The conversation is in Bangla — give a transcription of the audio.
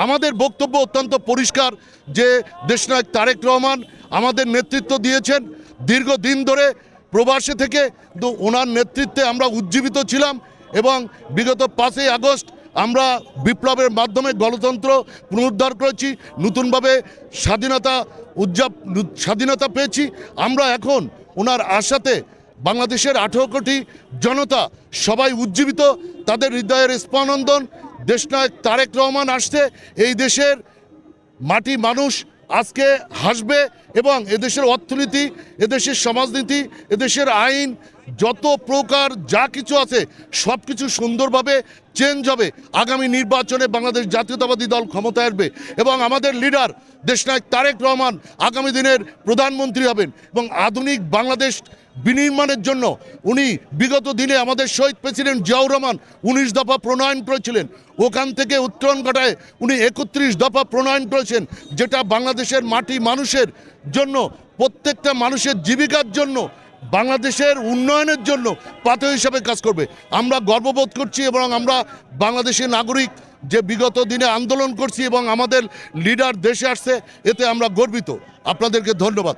আমাদের বক্তব্য অত্যন্ত পরিষ্কার যে দেশনায়ক তারেক রহমান আমাদের নেতৃত্ব দিয়েছেন দীর্ঘদিন ধরে প্রবাসে থেকে, তো ওনার নেতৃত্বে আমরা উজ্জীবিত ছিলাম এবং বিগত 5ই আগস্ট আমরা বিপ্লবের মাধ্যমে গণতন্ত্র পুনরুদ্ধার করেছি, নতুনভাবে স্বাধীনতা পেয়েছি। আমরা এখন ওনার আশাতে বাংলাদেশের 18 কোটি জনতা সবাই উজ্জীবিত, তাদের হৃদয়ের স্পন্দন। দেশনায়ক তারেক রহমান আসছে, এই দেশের মাটি মানুষ আজকে হাসবে এবং এদেশের অর্থনীতি, এদেশের সমাজনীতি, এদেশের আইন যত প্রকার যা কিছু আছে সব কিছু সুন্দরভাবে চেঞ্জ হবে। আগামী নির্বাচনে বাংলাদেশ জাতীয়তাবাদী দল ক্ষমতায় আসবে এবং আমাদের লিডার দেশনায়ক তারেক রহমান আগামী দিনের প্রধানমন্ত্রী হবেন এবং আধুনিক বাংলাদেশ বিনির্মাণের জন্য উনি বিগত দিনে আমাদের শহীদ প্রেসিডেন্ট জিয়াউর রহমান 19 দফা প্রণয়ন করেছিলেন, ওখান থেকে উত্তরণ ঘটায় উনি 31 দফা প্রণয়ন করেছেন, যেটা বাংলাদেশের মাটি মানুষের জন্য, প্রত্যেকটা মানুষের জীবিকার জন্য, বাংলাদেশের উন্নয়নের জন্য পাথর হিসাবে কাজ করবে। আমরা গর্ববোধ করছি এবং আমরা বাংলাদেশের নাগরিক যে বিগত দিনে আন্দোলন করছি এবং আমাদের লিডার দেশে আসছে, এতে আমরা গর্বিত। আপনাদেরকে ধন্যবাদ।